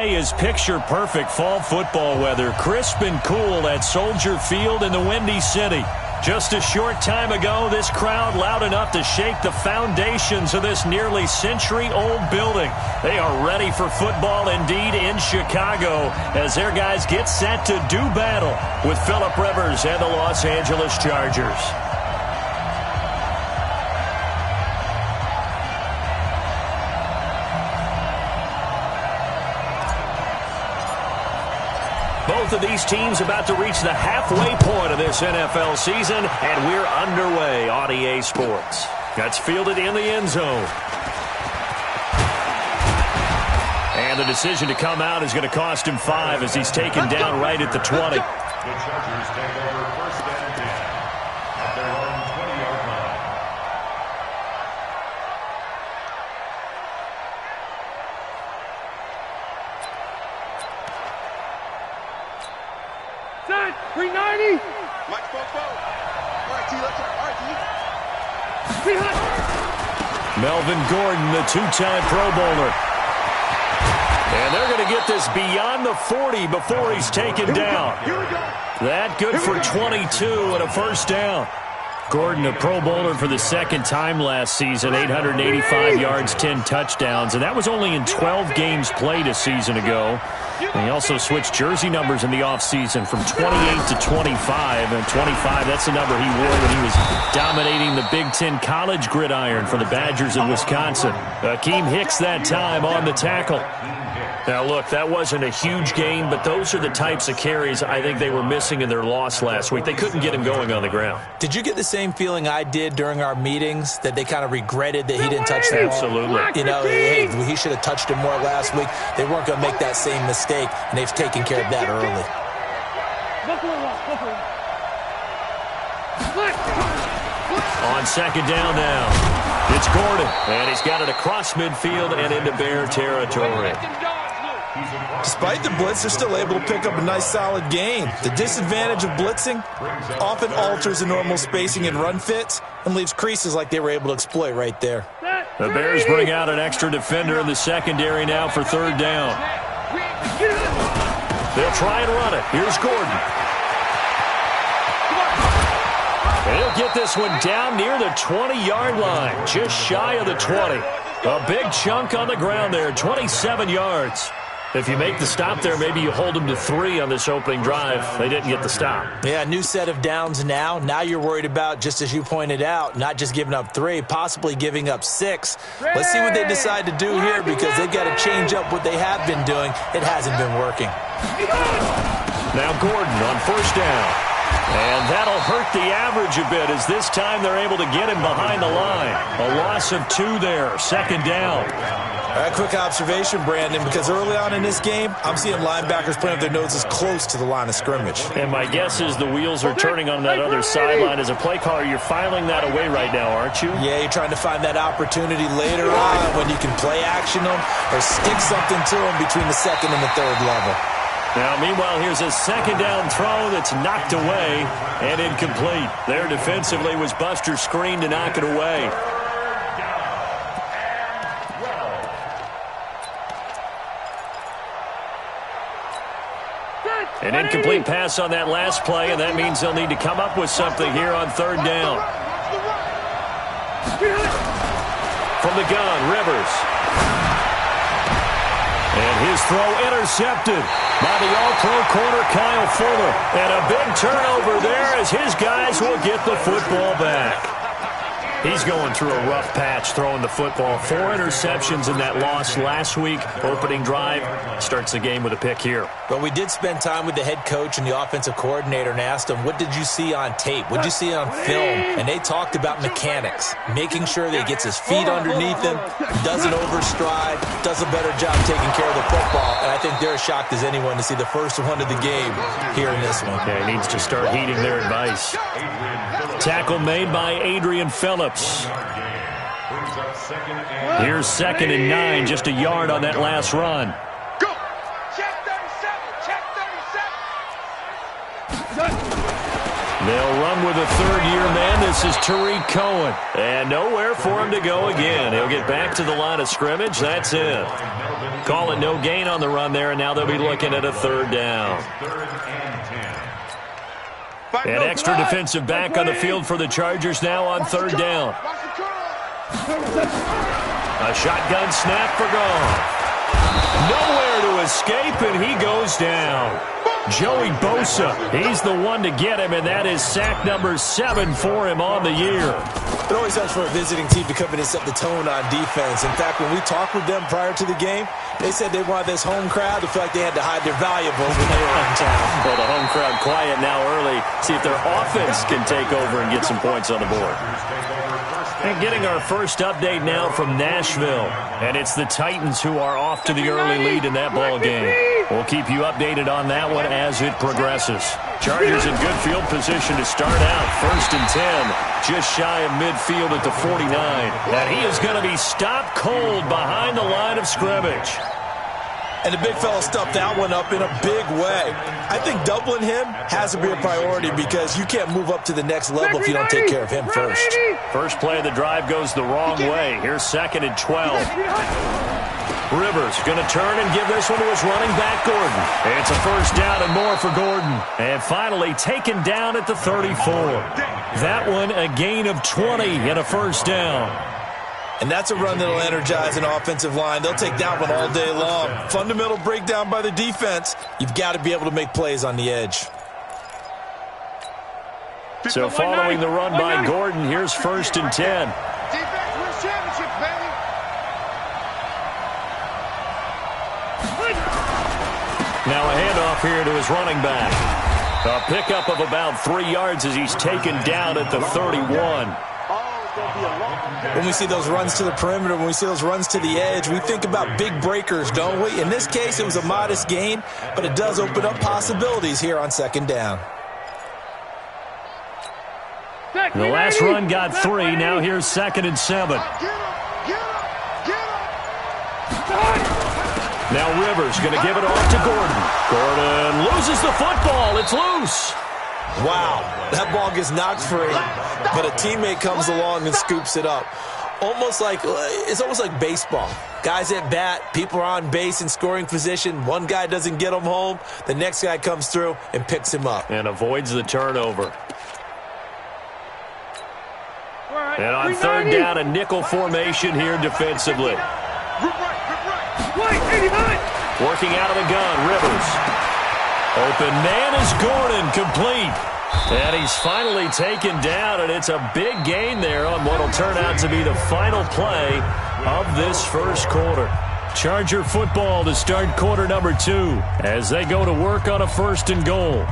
today is picture-perfect fall football weather. Crisp and cool at Soldier Field in the Windy City. Just a short time ago, this crowd loud enough to shake the foundations of this nearly century-old building. They are ready for football indeed in Chicago as their guys get set to do battle with Phillip Rivers and the Los Angeles Chargers. Both of these teams about to reach the halfway point of this NFL season, and we're underway on EA Sports. That's fielded in the end zone. And the decision to come out is going to cost him 5 as he's taken down right at the 20. The Chargers take over first and 10 at their own 20-yard line. Set, 390. Mike, Fofo. RT, let's RT. Melvin Gordon, the two-time Pro Bowler. And they're going to get this beyond the 40 before he's taken down. That good for 22 and a first down. Gordon, a Pro Bowler for the second time last season, 885 yards, 10 touchdowns, and that was only in 12 games played a season ago. And he also switched jersey numbers in the offseason from 28 to 25, and 25, that's the number he wore when he was dominating the Big Ten college gridiron for the Badgers of Wisconsin. Akeem Hicks that time on the tackle. Now, look, that wasn't a huge gain, but those are the types of carries I think they were missing in their loss last week. They couldn't get him going on the ground. Did you get the same feeling I did during our meetings, that they kind of regretted that he didn't touch the ball? Absolutely. You know, hey, he should have touched him more last week. They weren't going to make that same mistake, and they've taken care of that early. On second down now, it's Gordon, and he's got it across midfield and into Bear territory. Despite the blitz, they're still able to pick up a nice solid gain. The disadvantage of blitzing often alters the normal spacing and run fits and leaves creases like they were able to exploit right there. The Bears bring out an extra defender in the secondary now for third down. They'll try and run it. Here's Gordon. And he'll get this one down near the 20-yard line, just shy of the 20. A big chunk on the ground there, 27 yards. If you make the stop there, maybe you hold them to 3 on this opening drive. They didn't get the stop. Yeah, new set of downs now. Now you're worried about, just as you pointed out, not just giving up 3, possibly giving up 6. Let's see what they decide to do here, because they've got to change up what they have been doing. It hasn't been working. Now Gordon on first down. And that'll hurt the average a bit, as this time they're able to get him behind the line. A loss of 2 there, second down. A quick observation, Brandon, because early on in this game, I'm seeing linebackers putting up their noses close to the line of scrimmage. And my guess is the wheels are turning on that other sideline. As a play caller, you're filing that away right now, aren't you? Yeah, you're trying to find that opportunity later on when you can play action them or stick something to them between the second and the third level. Now, meanwhile, here's a second down throw that's knocked away and incomplete. There defensively was Buster's screen to knock it away. An incomplete pass on that last play, and that means they'll need to come up with something here on third down. From the gun, Rivers. And his throw intercepted by the all-pro corner, Kyle Fuller. And a big turnover there as his guys will get the football back. He's going through a rough patch throwing the football. 4 interceptions in that loss last week. Opening drive starts the game with a pick here. But we did spend time with the head coach and the offensive coordinator and asked them, what did you see on tape? What did you see on film? And they talked about mechanics, making sure that he gets his feet underneath him, doesn't overstride, does a better job taking care of the football. And I think they're as shocked as anyone to see the first one of the game here in this one. Yeah, he needs to start heeding their advice. Tackle made by Adrian Phillips. Here's second and 9, just a yard on that last run. Go! Check 37! Check They'll run with a third-year man. This is Tariq Cohen. And nowhere for him to go again. He'll get back to the line of scrimmage. That's it. Call it no gain on the run there, and now they'll be looking at a third down. An extra defensive back on the field for the Chargers now on third down. A shotgun snap for Goff. Nowhere to escape, and he goes down. Joey Bosa, he's the one to get him, and that is sack number 7 for him on the year. It always helps for a visiting team to come in and set the tone on defense. In fact, when we talked with them prior to the game, they said they wanted this home crowd to feel like they had to hide their valuables when they were in town. Well, the home crowd quiet now early. See if their offense can take over and get some points on the board. And getting our first update now from Nashville. And it's the Titans who are off to the early lead in that ball game. We'll keep you updated on that one as it progresses. Chargers in good field position to start out. 1st and 10. Just shy of midfield at the 49. And he is going to be stopped cold behind the line of scrimmage. And the big fella stuffed that one up in a big way. I think doubling him has to be a priority because you can't move up to the next level if you don't take care of him first. First play of the drive goes the wrong way. Here's 2nd and 12. Rivers going to turn and give this one to his running back, Gordon. It's a first down and more for Gordon. And finally taken down at the 34. That one a gain of 20 and a first down. And that's a run that'll energize an offensive line. They'll take that one all day long. Fundamental breakdown by the defense. You've got to be able to make plays on the edge. So following the run by Gordon, here's 1st and 10. Defense wins championships, baby. Now a handoff here to his running back. A pickup of about 3 yards as he's taken down at the 31. When we see those runs to the perimeter, when we see those runs to the edge, we think about big breakers, don't we? In this case, it was a modest gain, but it does open up possibilities here on 2nd down. The last run got 3. Now here's 2nd and 7. Now Rivers going to give it off to Gordon. Gordon loses the football. It's loose. Wow, that ball gets knocked free, but a teammate comes along and scoops it up. It's almost like baseball. Guys at bat, people are on base in scoring position. One guy doesn't get him home. The next guy comes through and picks him up. And avoids the turnover. And on 3rd down, a nickel formation here defensively. Working out of the gun, Rivers. Open man is Gordon, complete. And he's finally taken down, and it's a big gain there on what will turn out to be the final play of this first quarter. Charger football to start quarter number 2 as they go to work on a 1st and goal.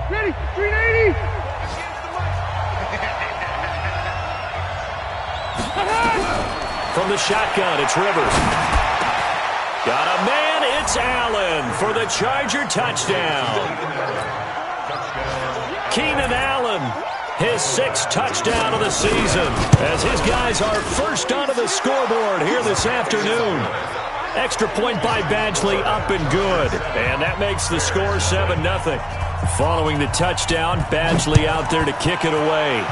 Ready, 380. From the shotgun, it's Rivers. Got a man, it's Allen for the Charger touchdown. Keenan Allen, his 6th touchdown of the season, as his guys are first onto the scoreboard here this afternoon. Extra point by Badgley, up and good. And that makes the score 7-0. Following the touchdown, Badgley out there to kick it away.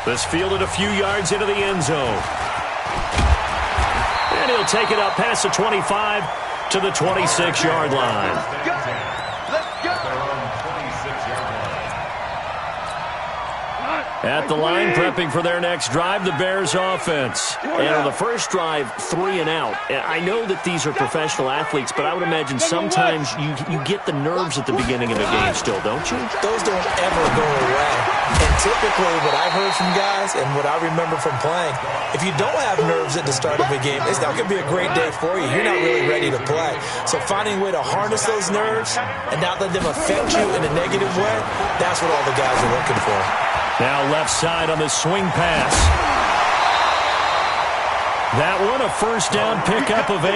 This fielded a few yards into the end zone. And he'll take it up past the 25 to the 26-yard line. At the line, prepping for their next drive, the Bears offense. And on the first drive, 3 and out. I know that these are professional athletes, but I would imagine sometimes you get the nerves at the beginning of a game still, don't you? Those don't ever go away. And typically what I've heard from guys and what I remember from playing, if you don't have nerves at the start of a game, it's not going to be a great day for you. You're not really ready to play. So finding a way to harness those nerves and not let them affect you in a negative way, that's what all the guys are looking for. Now left side on the swing pass. That one a first down pickup of 8.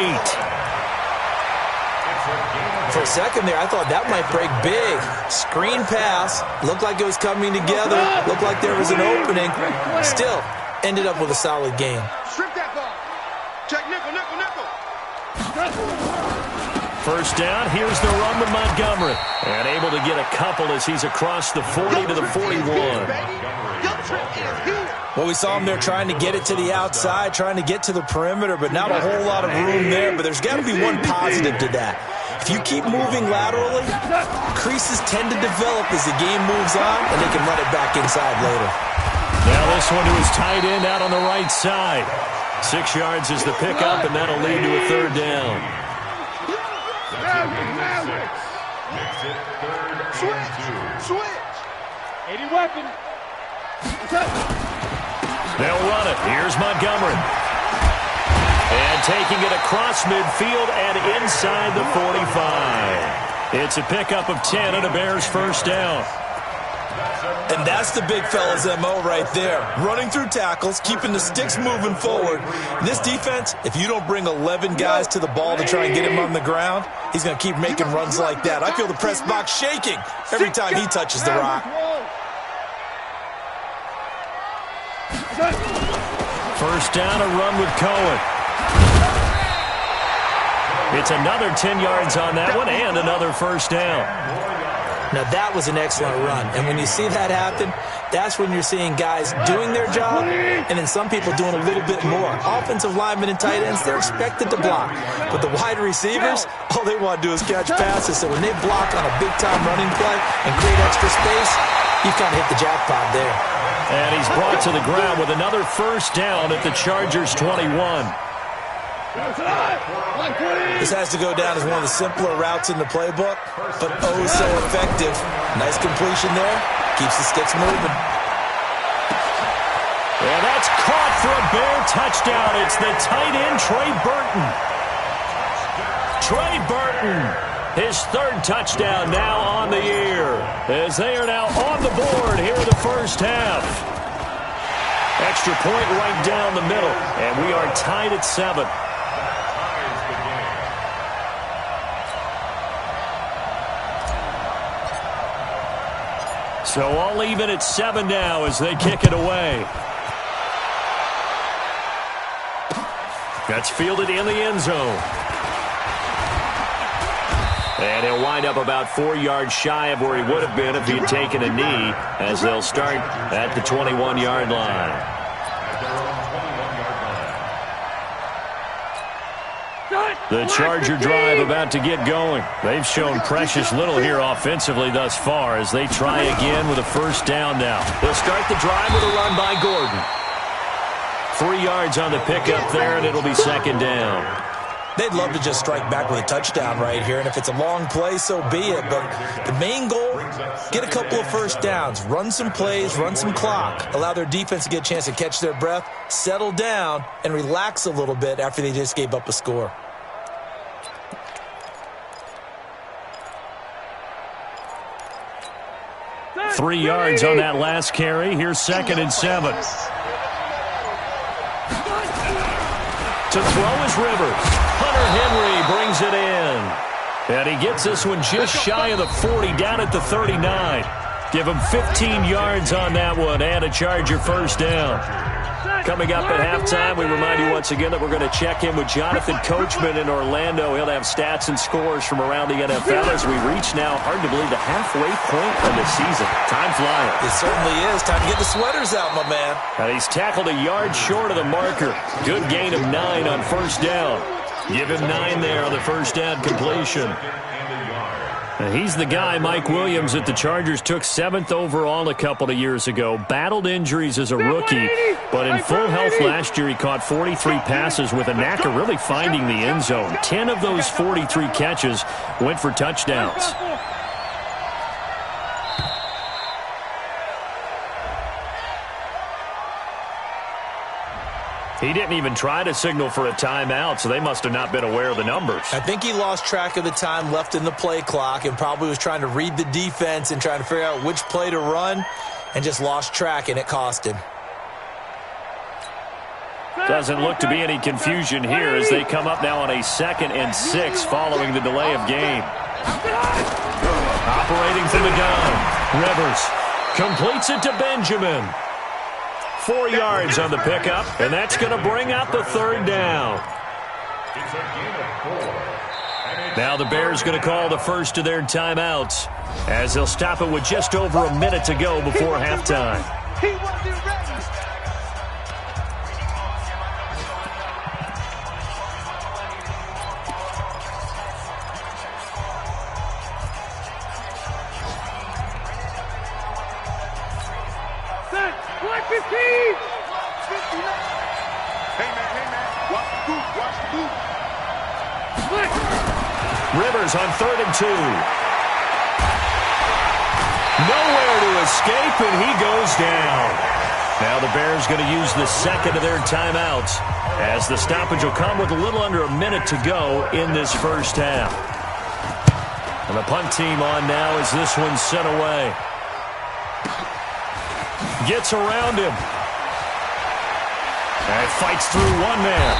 For a second there, I thought that might break big. Screen pass. Looked like it was coming together. Looked like there was an opening. Still, ended up with a solid game. Strip that ball. Check nickel, nickel, nickel. First down, here's the run with Montgomery. And able to get a couple as he's across the 40 to the 41. Well, we saw him there trying to get it to the outside, trying to get to the perimeter, but not a whole lot of room there. But there's got to be one positive to that. If you keep moving laterally, creases tend to develop as the game moves on, and they can run it back inside later. Now this one to his tight end out on the right side. 6 yards is the pickup, and that'll lead to a third down. Switch. 80 weapon. They'll run it. Here's Montgomery. And taking it across midfield and inside the 45. It's a pickup of 10 and a Bears first down. And that's the big fella's MO right there. Running through tackles, keeping the sticks moving forward. In this defense, if you don't bring 11 guys to the ball to try and get him on the ground, he's going to keep making runs like that. I feel the press box shaking every time he touches the rock. First down, a run with Cohen. It's another 10 yards on that one and another first down. Now, that was an excellent run. And when you see that happen, that's when you're seeing guys doing their job and then some people doing a little bit more. Offensive linemen and tight ends, they're expected to block. But the wide receivers, all they want to do is catch passes. So when they block on a big-time running play and create extra space, you've kind of hit the jackpot there. And he's brought to the ground with another first down at the Chargers' 21. This has to go down as one of the simpler routes in the playbook, but oh so effective. Nice completion there. Keeps the sticks moving. And that's caught for a Bear touchdown. It's the tight end, Trey Burton. Trey Burton, his third touchdown now on the year, as they are now on the board here in the first half. Extra point right down the middle, and we are tied at 7. So all even at 7 now as they kick it away. That's fielded in the end zone. And he'll wind up about 4 yards shy of where he would have been if he had taken a knee, as they'll start at the 21-yard line. The Charger drive about to get going. They've shown precious little here offensively thus far as they try again with a first down now. They'll start the drive with a run by Gordon. 3 yards on the pickup there, and it'll be second down. They'd love to just strike back with a touchdown right here, and if it's a long play, so be it. But the main goal, get a couple of first downs, run some plays, run some clock, allow their defense to get a chance to catch their breath, settle down, and relax a little bit after they just gave up a score. Three yards on that last carry. Here's second and 7. To throw is Rivers. Hunter Henry brings it in. And he gets this one just shy of the 40, down at the 39. Give him 15 yards on that one and a Charger first down. Coming up at halftime, we remind you once again that we're going to check in with Jonathan Coachman in Orlando. He'll have stats and scores from around the NFL as we reach now, hard to believe, the halfway point of the season. Time flying. It certainly is. Time to get the sweaters out, my man. And he's tackled a yard short of the marker. Good gain of 9 on first down. Give him 9 there on the first down completion. And he's the guy, Mike Williams, that the Chargers took 7th overall a couple of years ago. Battled injuries as a rookie, but in full health last year, he caught 43 passes with a knack of really finding the end zone. 10 of those 43 catches went for touchdowns. He didn't even try to signal for a timeout, so they must have not been aware of the numbers. I think he lost track of the time left in the play clock and probably was trying to read the defense and trying to figure out which play to run and just lost track, and it cost him. Doesn't look to be any confusion here as they come up now on a 2nd and 6 following the delay of game. Operating from the gun, Rivers completes it to Benjamin. 4 yards on the pickup, and that's going to bring out the third down. It's a gain of 4. Now the Bears going to call the first of their timeouts as they'll stop it with just over a minute to go before halftime. He wasn't ready. Black 15! 59! Hey, man, watch the boot. Rivers on 3rd and 2. Nowhere to escape, and he goes down. Now the Bears going to use the second of their timeouts as the stoppage will come with a little under a minute to go in this first half. And the punt team on now as this one's sent away. Gets around him. And fights through one man.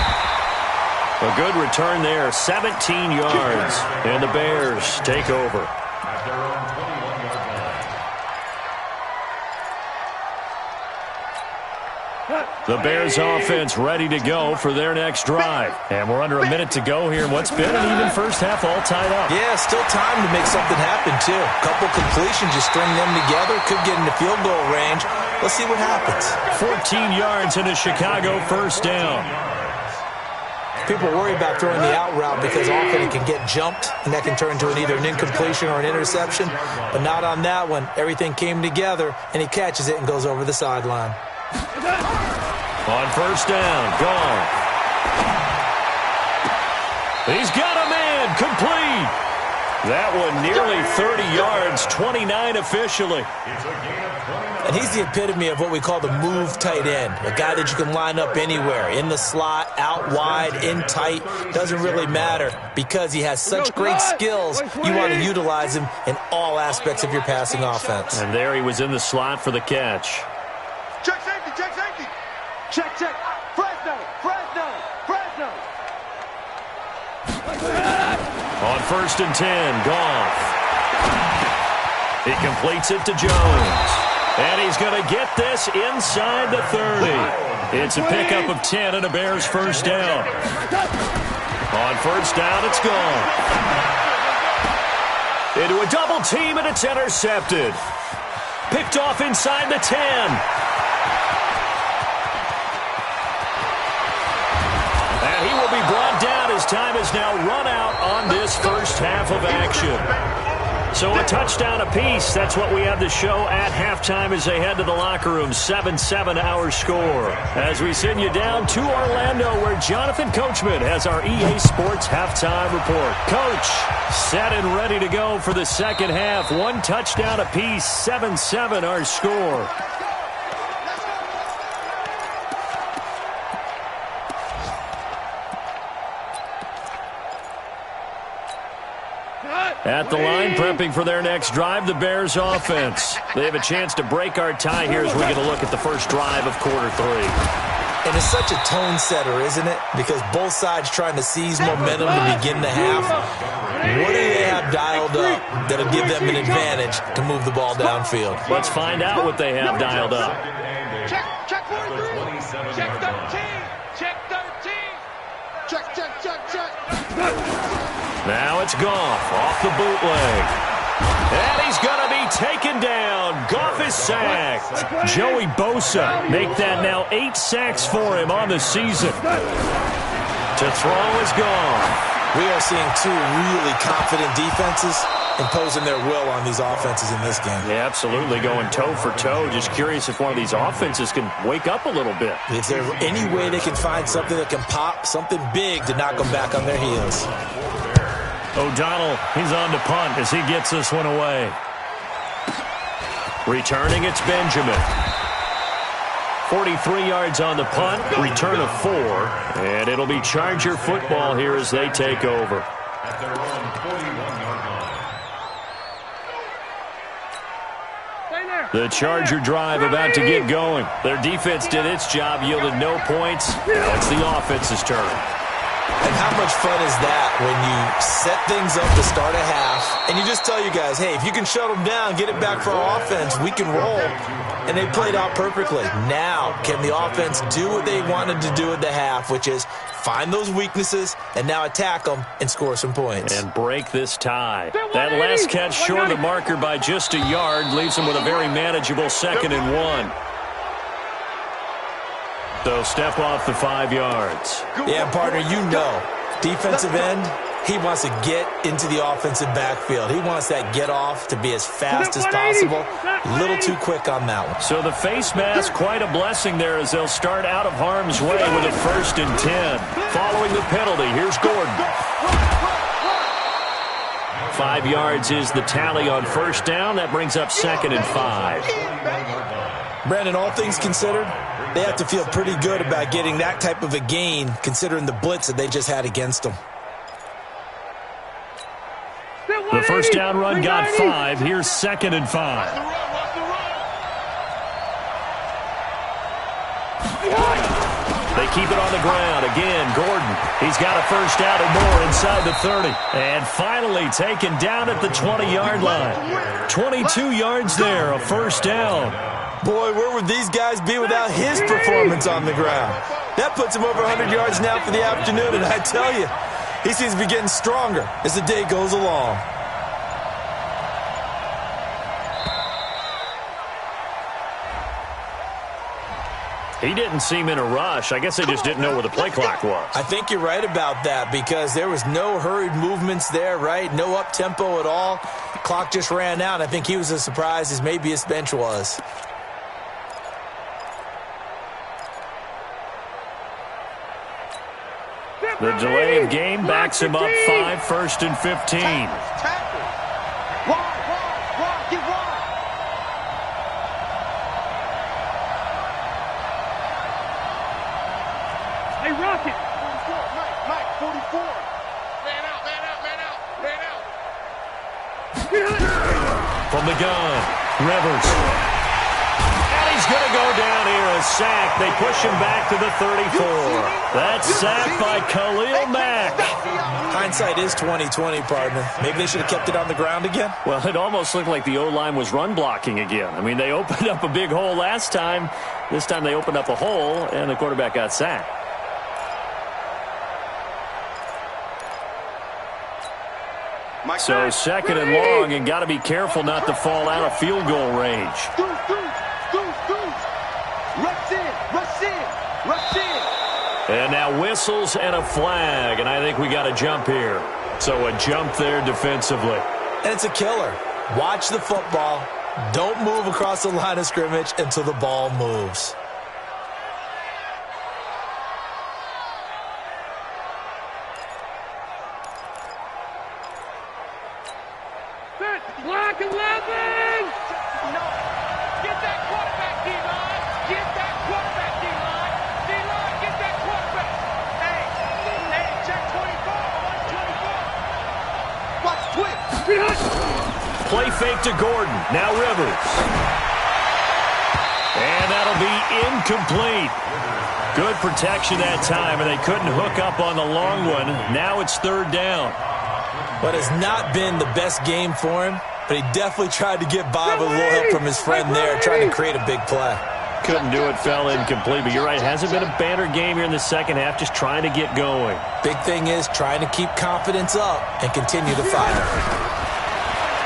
A good return there, 17 yards. And the Bears take over. At their own 21-yard line. The Bears offense ready to go for their next drive. And we're under a minute to go here in what's been an even first half all tied up. Yeah, still time to make something happen, too. Couple completions, just string them together. Could get into field goal range. Let's see what happens. 14 yards in a Chicago first down. People worry about throwing the out route because often it can get jumped, and that can turn into either an incompletion or an interception. But not on that one. Everything came together, and he catches it and goes over the sideline. On first down, gone. He's got a man, complete. That one nearly 30 yards, 29 officially. And he's the epitome of what we call the move tight end, a guy that you can line up anywhere, in the slot, out wide, in tight, doesn't really matter because he has such great skills. You want to utilize him in all aspects of your passing offense. And there he was in the slot for the catch. Check safety, check safety. Check. Fresno. On first and 10, Goff. He completes it to Jones. And he's going to get this inside the 30. It's a pickup of 10 and a Bears first down. On first down, it's gone. Into a double team, and it's intercepted. Picked off inside the 10. And he will be brought down as time is now run out on this first half of action. So a touchdown apiece. That's what we have to show at halftime as they head to the locker room. 7-7 our score. As we send you down to Orlando where Jonathan Coachman has our EA Sports halftime report. Coach, set and ready to go for the second half. One touchdown apiece. 7-7 our score. At the line, prepping for their next drive, the Bears offense. They have a chance to break our tie here as we get a look at the first drive of quarter 3. And it's such a tone setter, isn't it? Because both sides trying to seize momentum to begin the half. What do they have dialed up that'll give them an advantage to move the ball downfield? Let's find out what they have dialed up. Check 43. Check 13. Check 13. Check. Now it's Goff off the bootleg. And he's going to be taken down. Goff is sacked. Joey Bosa make that now 8 sacks for him on the season. To throw is gone. We are seeing two really confident defenses imposing their will on these offenses in this game. Yeah, absolutely, going toe for toe. Just curious if one of these offenses can wake up a little bit. Is there any way they can find something that can pop, something big to knock them back on their heels? O'Donnell, he's on to punt as he gets this one away. Returning, it's Benjamin. 43 yards on the punt, return of 4, and it'll be Charger football here as they take over. At their own 41-yard line. The Charger drive about to get going. Their defense did its job, yielded no points. Now it's the offense's turn. And how much fun is that when you set things up to start a half and you just tell you guys, hey, if you can shut them down, get it back for our offense, we can roll. And they played out perfectly. Now, can the offense do what they wanted to do at the half, which is find those weaknesses, and now attack them and score some points. And break this tie. That last catch short of the marker by just a yard leaves them with a very manageable 2nd and 1. So step off the 5 yards. Yeah, partner, you know, defensive end, he wants to get into the offensive backfield. He wants that get off to be as fast as possible. A little too quick on that one. So the face mask, quite a blessing there as they'll start out of harm's way with a 1st and 10. Following the penalty, here's Gordon. 5 yards is the tally on 1st down. That brings up 2nd and 5. Brandon, all things considered, they have to feel pretty good about getting that type of a gain considering the blitz that they just had against them. The 1st down run got 5. Here's 2nd and 5. They keep it on the ground. Again, Gordon. He's got a 1st down and more inside the 30. And finally taken down at the 20-yard line. 22 yards there, a 1st down. Boy, where would these guys be without his performance on the ground? That puts him over 100 yards now for the afternoon, and I tell you, he seems to be getting stronger as the day goes along. He didn't seem in a rush. I guess they just didn't know where the play clock was. I think you're right about that because there was no hurried movements there, right? No up-tempo at all. The clock just ran out. I think he was as surprised as maybe his bench was. The delay of game backs him up 5, 1st and 15. Hey, Rocket. 44, Mike, 44. Man out. From the gun, Rivers. And he's going to go down here, a sack. They push him back to the 34. That's sacked by Khalil Mack. Hindsight is 20/20, partner. Maybe they should have kept it on the ground again. Well, it almost looked like the O-line was run blocking again. I mean, they opened up a big hole last time. This time they opened up a hole, and the quarterback got sacked. So 2nd and long, and got to be careful not to fall out of field goal range. And now whistles and a flag, and I think we got a jump here. So a jump there defensively. And it's a killer. Watch the football. Don't move across the line of scrimmage until the ball moves. Block 11! No. Get that quarterback, D-line. Get that quarterback, D-line. D-line, get that quarterback. Hey, check 24. Watch twitch. Play fake to Gordon. Now Rivers. And that'll be incomplete. Good protection that time, and they couldn't hook up on the long one. Now it's 3rd down. What has not been the best game for him, but he definitely tried to get by with a little help from his friend there, trying to create a big play. Couldn't do it, fell incomplete, but you're right. Hasn't been a banner game here in the second half, just trying to get going. Big thing is trying to keep confidence up and continue to fire.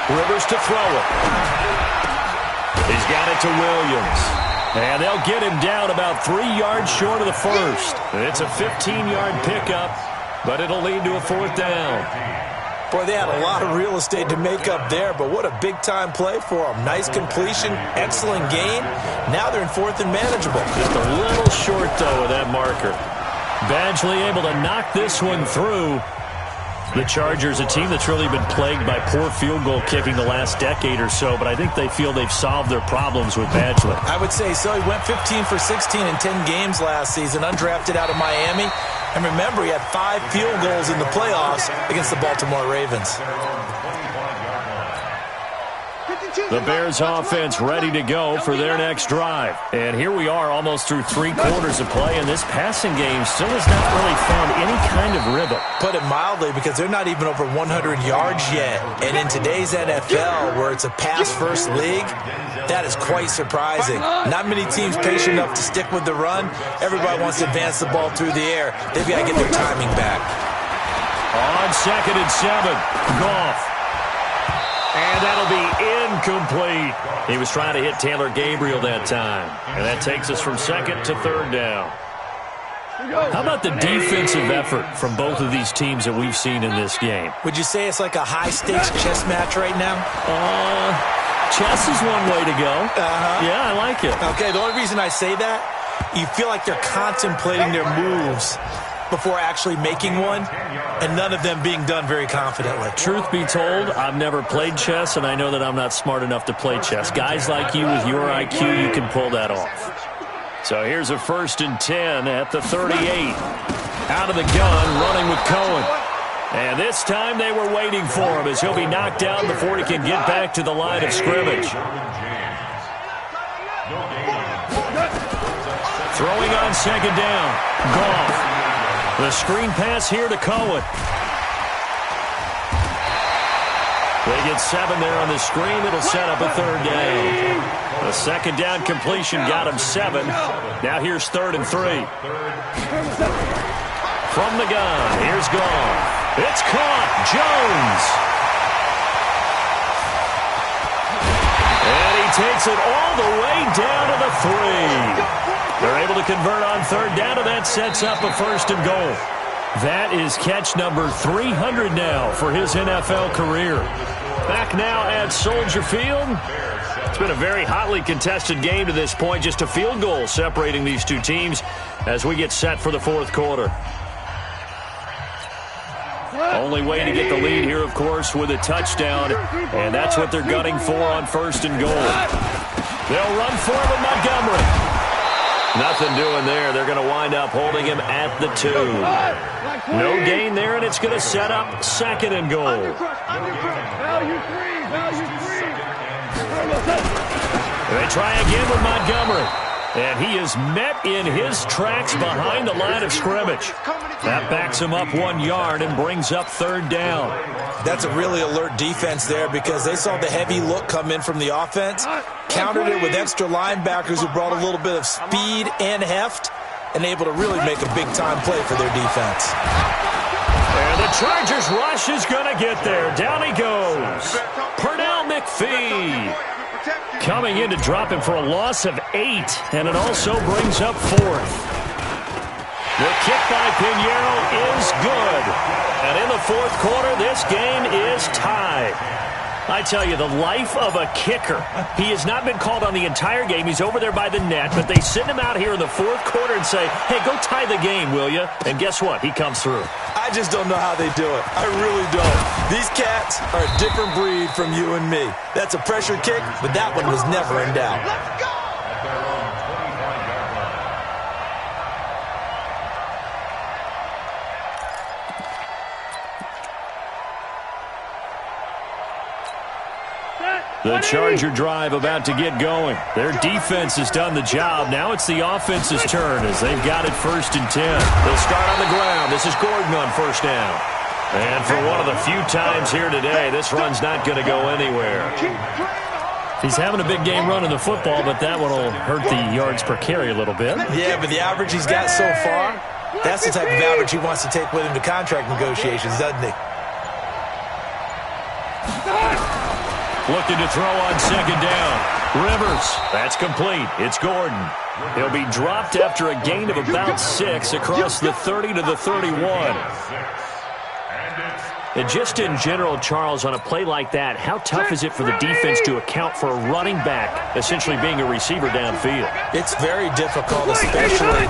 Rivers to throw it. He's got it to Williams. And they'll get him down about 3 yards short of the 1st. It's a 15-yard pickup, but it'll lead to a 4th down. Boy, they had a lot of real estate to make up there, but what a big-time play for them. Nice completion, excellent gain. Now they're in 4th and manageable. Just a little short, though, of that marker. Badgley able to knock this one through. The Chargers, a team that's really been plagued by poor field goal kicking the last decade or so, but I think they feel they've solved their problems with Badgley. I would say so. He went 15 for 16 in 10 games last season, undrafted out of Miami. And remember, he had 5 field goals in the playoffs against the Baltimore Ravens. The Bears offense ready to go for their next drive. And here we are almost through 3 quarters of play, and this passing game still has not really found any kind of rhythm. Put it mildly, because they're not even over 100 yards yet. And in today's NFL, where it's a pass-first league, that is quite surprising. Not many teams patient enough to stick with the run. Everybody wants to advance the ball through the air. They've got to get their timing back. On 2nd and 7, Goff. And that'll be incomplete. He was trying to hit Taylor Gabriel that time. And that takes us from 2nd to 3rd down. How about the defensive effort from both of these teams that we've seen in this game? Would you say it's like a high-stakes chess match right now? Chess is one way to go. Yeah, I like it. Okay, the only reason I say that, you feel like they're contemplating their moves before actually making one, and none of them being done very confidently. Truth be told, I've never played chess, and I know that I'm not smart enough to play chess. Guys like you with your IQ, you can pull that off. So here's a 1st and 10 at the 38. Out of the gun, running with Cohen. And this time they were waiting for him as he'll be knocked down before he can get back to the line of scrimmage. Throwing on 2nd down. Goff. The screen pass here to Cohen. They get 7 there on the screen. It'll set up a 3rd down. The 2nd down completion got him 7. Now here's 3rd and 3. From the gun, here's Goff. It's caught. Jones. And he takes it all the way down to the 3. They're able to convert on 3rd down, and that sets up a 1st and goal. That is catch number 300 now for his NFL career. Back now at Soldier Field. It's been a very hotly contested game to this point. Just a field goal separating these two teams as we get set for the 4th quarter. Only way to get the lead here, of course, with a touchdown, and that's what they're gunning for on 1st and goal. They'll run for it with Montgomery. Nothing doing there. They're going to wind up holding him at the 2. No gain there, and it's going to set up 2nd and goal. They try again with Montgomery. And he is met in his tracks behind the line of scrimmage. That backs him up 1 yard and brings up 3rd down. That's a really alert defense there because they saw the heavy look come in from the offense, countered it with extra linebackers who brought a little bit of speed and heft, and able to really make a big-time play for their defense. And the Chargers rush is going to get there. Down he goes. Pernell McPhee coming in to drop him for a loss of 8, and it also brings up 4th. The kick by Pinheiro is good. And in the 4th quarter, this game is tied. I tell you, the life of a kicker. He has not been called on the entire game. He's over there by the net, but they send him out here in the 4th quarter and say, hey, go tie the game, will you? And guess what? He comes through. I just don't know how they do it. I really don't. These cats are a different breed from you and me. That's a pressure kick, but that one was never in doubt. Let's go! The Charger drive about to get going. Their defense has done the job. Now it's the offense's turn as they've got it 1st and 10. They'll start on the ground. This is Gordon on 1st down. And for one of the few times here today, this run's not going to go anywhere. He's having a big game running the football, but that one will hurt the yards per carry a little bit. Yeah, but the average he's got so far, that's the type of average he wants to take with him to contract negotiations, doesn't he? Looking to throw on 2nd down. Rivers. That's complete. It's Gordon. He'll be dropped after a gain of about 6 across the 30 to the 31. And just in general, Charles, on a play like that, how tough is it for the defense to account for a running back essentially being a receiver downfield? It's very difficult, especially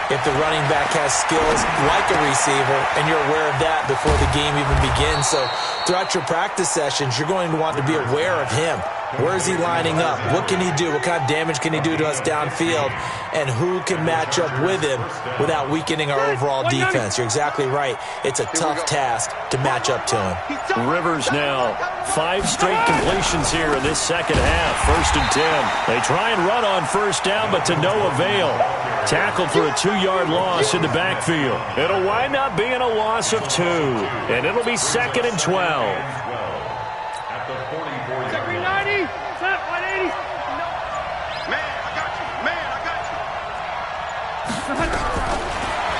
if the running back has skills like a receiver, and you're aware of that before the game even begins. So throughout your practice sessions, you're going to want to be aware of him. Where is he lining up? What can he do? What kind of damage can he do to us downfield? And who can match up with him without weakening our overall defense? You're exactly right. It's a tough task to match up to him. Rivers now. 5 straight completions here in this second half. 1st and 10. They try and run on first down, but to no avail. Tackled for a 2-yard loss in the backfield. It'll wind up being a loss of 2. And it'll be 2nd and 12.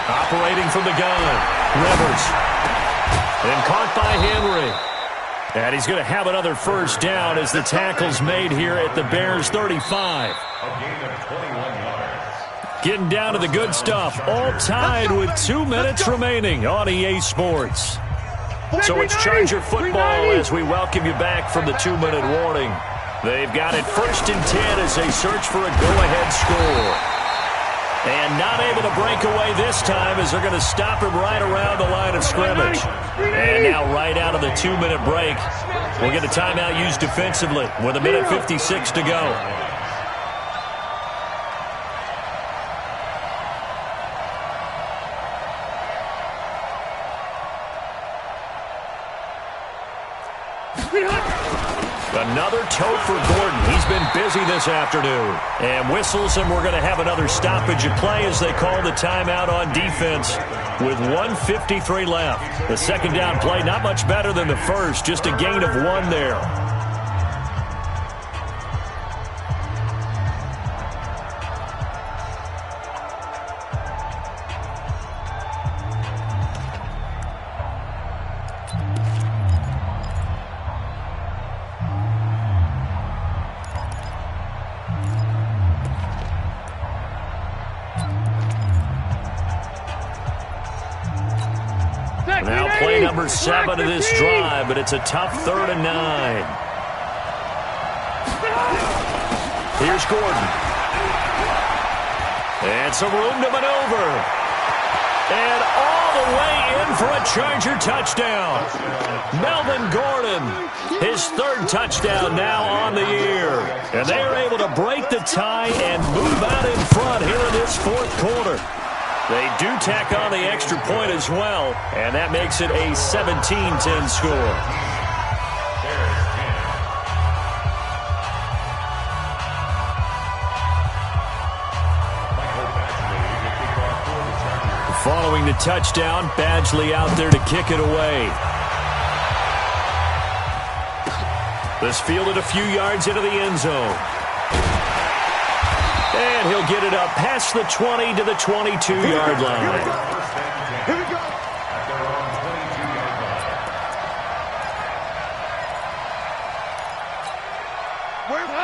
Operating from the gun, Rivers. And caught by Henry. And he's going to have another first down as the tackle's made here at the Bears' 35. Getting down to the good stuff. All tied with 2 minutes remaining on EA Sports. So it's Charger football as we welcome you back from the 2-minute warning. They've got it 1st and 10 as they search for a go-ahead score. And not able to break away this time as they're going to stop him right around the line of scrimmage. And now right out of the 2-minute break, we'll get a timeout used defensively with 1:56 to go. Another tote for Gordon. He's been busy this afternoon. And whistles, and we're going to have another stoppage of play as they call the timeout on defense with 1:53 left. The second down play, not much better than the first, just a gain of 1 there. Now play number 7 of this drive, but it's a tough 3rd and 9. Here's Gordon. And some room to maneuver. And all the way in for a Charger touchdown. Melvin Gordon, his 3rd touchdown now on the year. And they are able to break the tie and move out in front here in this 4th quarter. They do tack on the extra point as well, and that makes it a 17-10 score. Following the touchdown, Badgley out there to kick it away. This fielded a few yards into the end zone. And he'll get it up past the 20 to the 22-yard line. Here we go.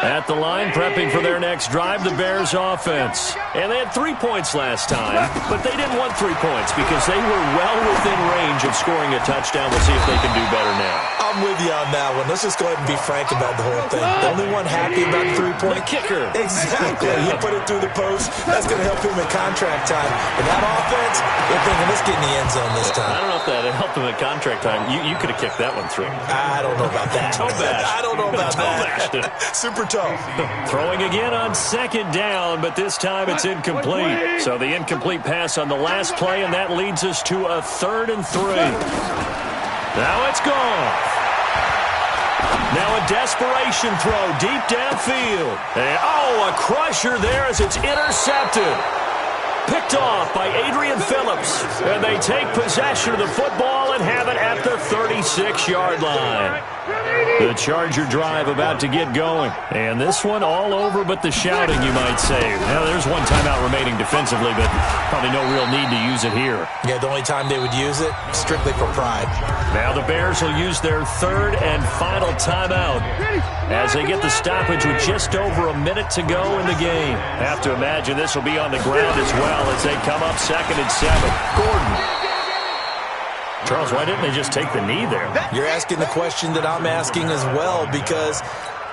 At the line, prepping for their next drive, the Bears offense. And they had 3 points last time, but they didn't want 3 points because they were well within range of scoring a touchdown. We'll see if they can do better now. I'm with you on that one. Let's just go ahead and be frank about the whole thing. The only one happy about the 3-point kicker. Exactly. He put it through the post. That's going to help him in contract time. And that offense, they're thinking, let's get in the end zone this time. I don't know if that helped him in contract time. You could have kicked that one through. I don't know about that. I don't know about that. Super tough. Throwing again on 2nd down, but this time it's incomplete. So the incomplete pass on the last play, and that leads us to a 3rd and 3. Now it's gone. Now a desperation throw deep downfield. And, a crusher there as it's intercepted. Picked off by Adrian Phillips. And they take possession of the football and have it at the 36-yard line. The Charger drive about to get going. And this one all over but the shouting, you might say. Now, there's one timeout remaining defensively, but probably no real need to use it here. Yeah, the only time they would use it, strictly for pride. Now the Bears will use their 3rd and final timeout as they get the stoppage with just over a minute to go in the game. Have to imagine this will be on the ground as well as they come up 2nd and 7. Gordon. Charles, why didn't they just take the knee there? You're asking the question that I'm asking as well, because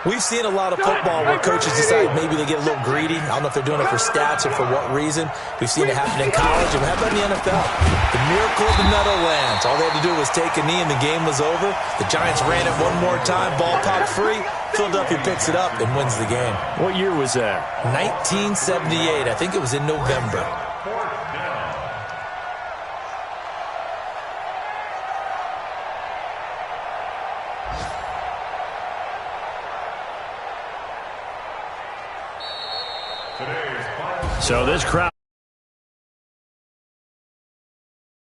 We've seen a lot of football where coaches decide maybe they get a little greedy. I don't know if they're doing it for stats or for what reason. We've seen it happen in college, and how about in the NFL? The miracle of the Meadowlands. All they had to do was take a knee, and the game was over. The Giants ran it one more time. Ball popped free. Philadelphia picks it up and wins the game. What year was that? 1978. I think it was in November. So this crowd